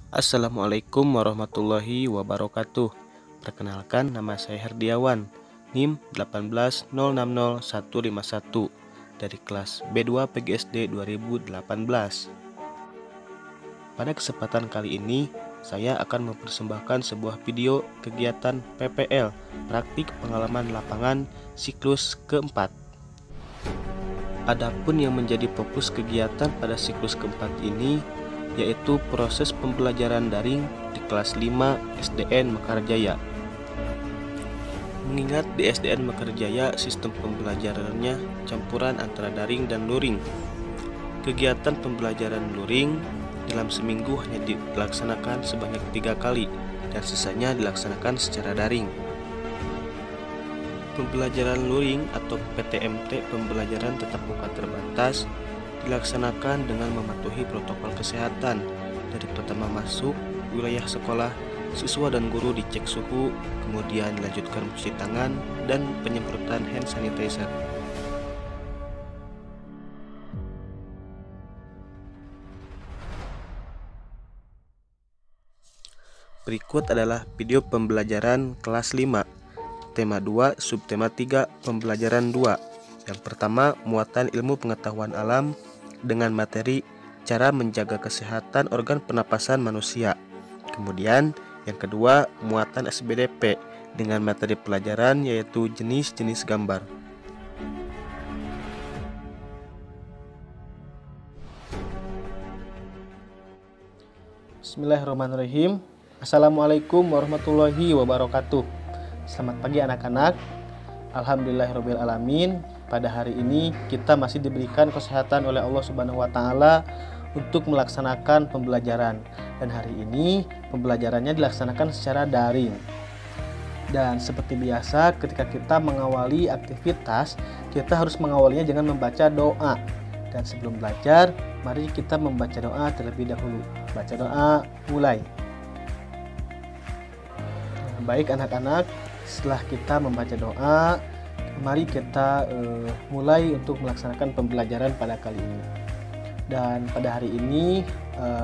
Assalamualaikum warahmatullahi wabarakatuh. Perkenalkan, nama saya Herdiawan, NIM 180605151 dari kelas B2 PGSD 2018. Pada kesempatan kali ini, saya akan mempersembahkan sebuah video kegiatan PPL, praktik pengalaman lapangan siklus keempat. Adapun yang menjadi fokus kegiatan pada siklus keempat ini yaitu proses pembelajaran daring di kelas 5 SDN Mekarjaya. Mengingat di SDN Mekarjaya sistem pembelajarannya campuran antara daring dan luring. Kegiatan pembelajaran luring dalam seminggu hanya dilaksanakan sebanyak 3 kali dan sisanya dilaksanakan secara daring. Pembelajaran luring atau PTMT, pembelajaran tatap muka terbatas, dilaksanakan dengan mematuhi protokol kesehatan. Dari pertama masuk wilayah sekolah, siswa dan guru dicek suhu, kemudian dilanjutkan mencuci tangan dan penyemprotan hand sanitizer. Berikut adalah video pembelajaran kelas 5, tema 2, subtema 3, pembelajaran 2. Yang pertama, muatan ilmu pengetahuan alam dengan materi cara menjaga kesehatan organ pernapasan manusia. Kemudian yang kedua, muatan SBDP dengan materi pelajaran yaitu jenis-jenis gambar. Bismillahirrahmanirrahim. Assalamualaikum warahmatullahi wabarakatuh. Selamat pagi anak-anak. Alhamdulillahirrabbilalamin. Pada hari ini kita masih diberikan kesehatan oleh Allah Subhanahu wa taala untuk melaksanakan pembelajaran. Dan hari ini pembelajarannya dilaksanakan secara daring. Dan seperti biasa ketika kita mengawali aktivitas, kita harus mengawalinya dengan membaca doa. Dan sebelum belajar, mari kita membaca doa terlebih dahulu. Baca doa, mulai. Baik anak-anak, setelah kita membaca doa, mari kita mulai untuk melaksanakan pembelajaran pada kali ini. Dan pada hari ini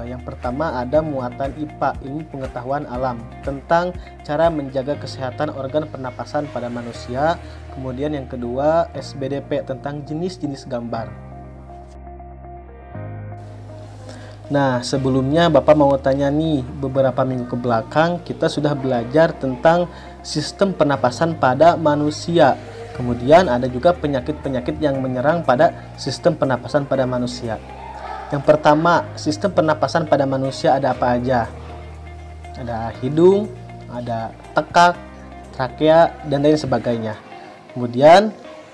yang pertama ada muatan IPA, ilmu pengetahuan alam, tentang cara menjaga kesehatan organ pernapasan pada manusia. Kemudian yang kedua SBDP tentang jenis-jenis gambar. Nah, sebelumnya Bapak mau tanya nih, beberapa minggu ke belakang kita sudah belajar tentang sistem pernapasan pada manusia. Kemudian ada juga penyakit-penyakit yang menyerang pada sistem pernapasan pada manusia. Yang pertama, sistem pernapasan pada manusia ada apa aja? Ada hidung, ada tekak, trakea, dan lain sebagainya. Kemudian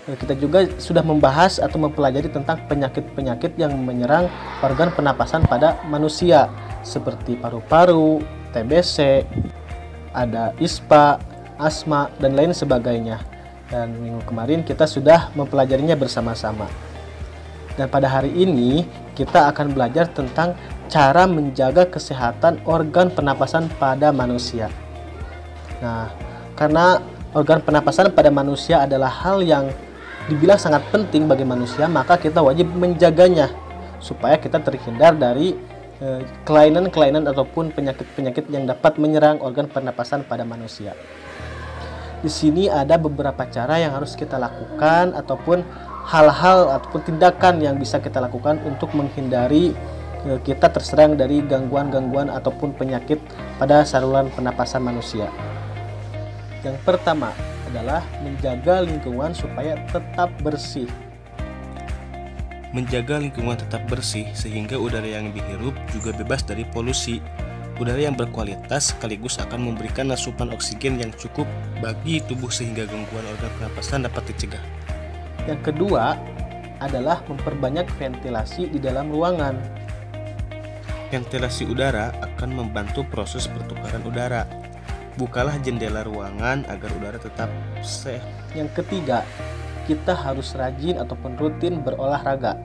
kita juga sudah membahas atau mempelajari tentang penyakit-penyakit yang menyerang organ pernapasan pada manusia seperti paru-paru, TBC, ada ISPA, asma, dan lain sebagainya. Dan minggu kemarin kita sudah mempelajarinya bersama-sama. Dan pada hari ini kita akan belajar tentang cara menjaga kesehatan organ pernapasan pada manusia. Nah, karena organ pernapasan pada manusia adalah hal yang dibilang sangat penting bagi manusia, maka kita wajib menjaganya supaya kita terhindar dari kelainan-kelainan ataupun penyakit-penyakit yang dapat menyerang organ pernapasan pada manusia. Di sini ada beberapa cara yang harus kita lakukan ataupun hal-hal ataupun tindakan yang bisa kita lakukan untuk menghindari kita terserang dari gangguan-gangguan ataupun penyakit pada saluran pernapasan manusia. Yang pertama adalah menjaga lingkungan supaya tetap bersih. Menjaga lingkungan tetap bersih sehingga udara yang dihirup juga bebas dari polusi. Udara yang berkualitas sekaligus akan memberikan asupan oksigen yang cukup bagi tubuh sehingga gangguan organ pernapasan dapat dicegah. Yang kedua adalah memperbanyak ventilasi di dalam ruangan. Ventilasi udara akan membantu proses pertukaran udara. Bukalah jendela ruangan agar udara tetap sehat. Yang ketiga, kita harus rajin ataupun rutin berolahraga.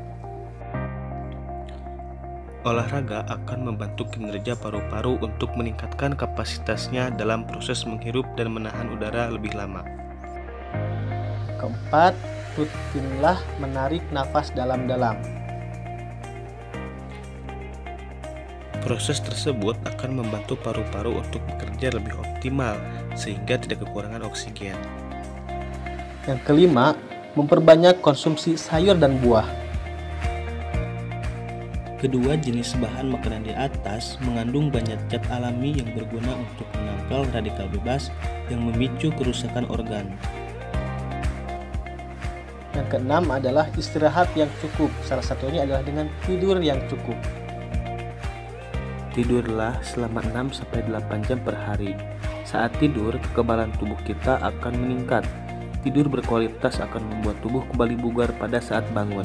Olahraga akan membantu kinerja paru-paru untuk meningkatkan kapasitasnya dalam proses menghirup dan menahan udara lebih lama. Keempat, rutinlah menarik nafas dalam-dalam. Proses tersebut akan membantu paru-paru untuk bekerja lebih optimal sehingga tidak kekurangan oksigen. Yang kelima, memperbanyak konsumsi sayur dan buah. Kedua jenis bahan makanan di atas mengandung banyak zat alami yang berguna untuk menangkal radikal bebas yang memicu kerusakan organ. Yang keenam adalah istirahat yang cukup. Salah satunya adalah dengan tidur yang cukup. Tidurlah selama 6-8 jam per hari. Saat tidur, kekebalan tubuh kita akan meningkat. Tidur berkualitas akan membuat tubuh kembali bugar pada saat bangun.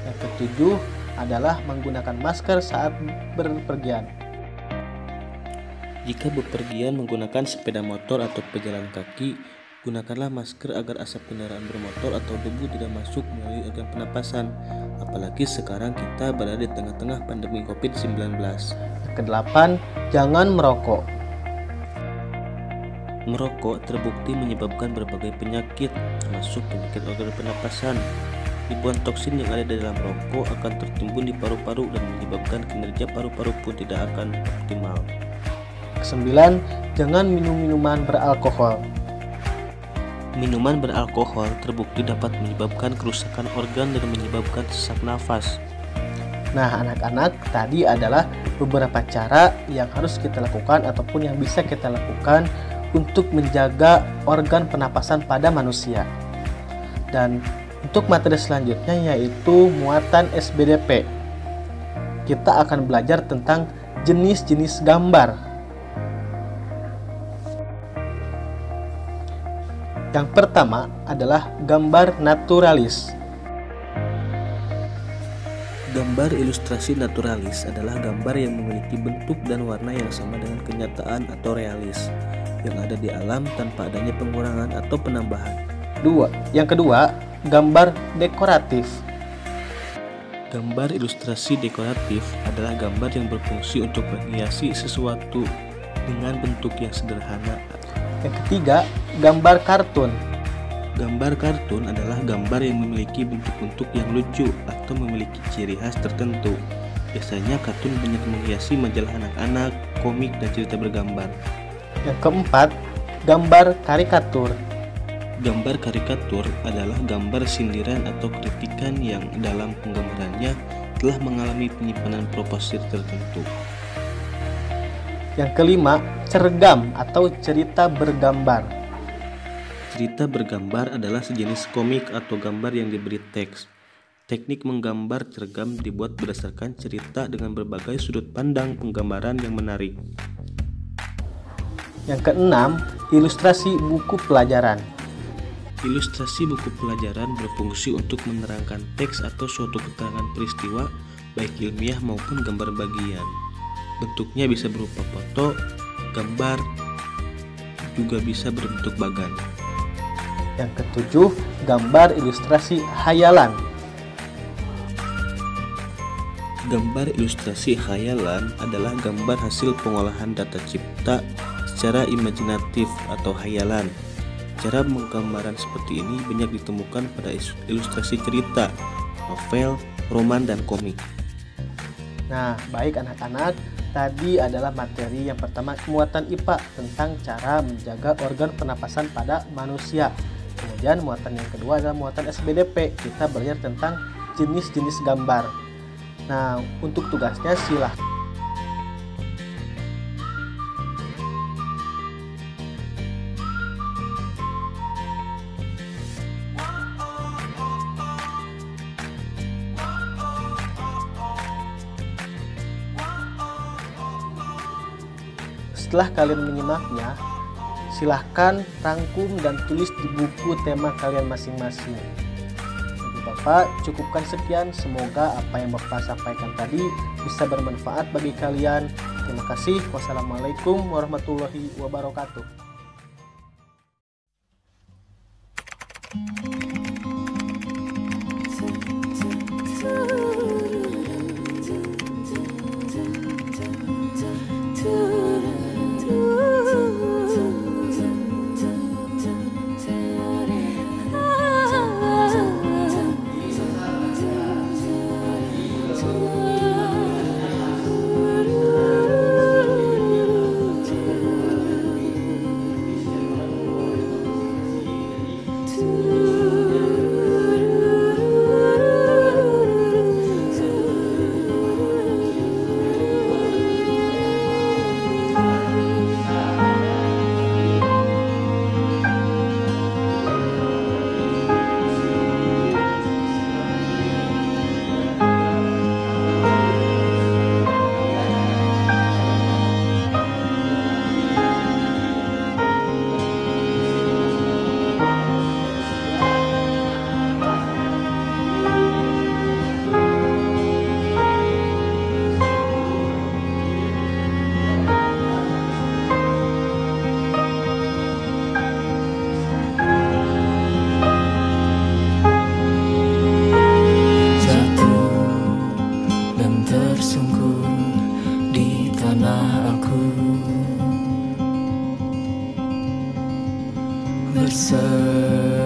Yang ketujuh adalah menggunakan masker saat berpergian. Jika bepergian menggunakan sepeda motor atau pejalan kaki, gunakanlah masker agar asap kendaraan bermotor atau debu tidak masuk melalui organ pernapasan. Apalagi sekarang kita berada di tengah-tengah pandemi COVID-19. Kedelapan, jangan merokok. Merokok terbukti menyebabkan berbagai penyakit, termasuk penyakit organ pernapasan. Ribuan toksin yang ada di dalam rokok akan tertimbun di paru-paru dan menyebabkan kinerja paru-paru pun tidak akan optimal. Kesembilan, jangan minum minuman beralkohol. Minuman beralkohol terbukti dapat menyebabkan kerusakan organ dan menyebabkan sesak nafas. Nah, anak-anak, tadi adalah beberapa cara yang harus kita lakukan ataupun yang bisa kita lakukan untuk menjaga organ pernapasan pada manusia. Dan untuk materi selanjutnya yaitu muatan SBDP. Kita akan belajar tentang jenis-jenis gambar. Yang pertama adalah gambar naturalis. Gambar ilustrasi naturalis adalah gambar yang memiliki bentuk dan warna yang sama dengan kenyataan atau realis, yang ada di alam tanpa adanya pengurangan atau penambahan. Yang kedua, gambar dekoratif. Gambar ilustrasi dekoratif adalah gambar yang berfungsi untuk menghiasi sesuatu dengan bentuk yang sederhana. Yang ketiga, gambar kartun. Gambar kartun adalah gambar yang memiliki bentuk-bentuk yang lucu atau memiliki ciri khas tertentu. Biasanya kartun banyak menghiasi majalah anak-anak, komik, dan cerita bergambar. Yang keempat, gambar karikatur. Gambar karikatur adalah gambar sindiran atau kritikan yang dalam penggambarannya telah mengalami penyimpanan proposisi tertentu. Yang kelima, cergam atau cerita bergambar. Cerita bergambar adalah sejenis komik atau gambar yang diberi teks. Teknik menggambar cergam dibuat berdasarkan cerita dengan berbagai sudut pandang penggambaran yang menarik. Yang keenam, ilustrasi buku pelajaran. Ilustrasi buku pelajaran berfungsi untuk menerangkan teks atau suatu keterangan peristiwa, baik ilmiah maupun gambar bagian. Bentuknya bisa berupa foto, gambar, juga bisa berbentuk bagan. Yang ketujuh, gambar ilustrasi hayalan. Gambar ilustrasi hayalan adalah gambar hasil pengolahan data cipta secara imajinatif atau hayalan. Cara penggambaran seperti ini banyak ditemukan pada ilustrasi cerita, novel, roman, dan komik. Nah, baik anak-anak, tadi adalah materi yang pertama, muatan IPA tentang cara menjaga organ pernapasan pada manusia. Kemudian muatan yang kedua adalah muatan SBDP. Kita belajar tentang jenis-jenis gambar. Nah, untuk tugasnya silahkan. Setelah kalian menyimaknya, silahkan rangkum dan tulis di buku tema kalian masing-masing. Jadi Bapak cukupkan sekian, semoga apa yang Bapak sampaikan tadi bisa bermanfaat bagi kalian. Terima kasih. Wassalamualaikum warahmatullahi wabarakatuh. tanah aku bersama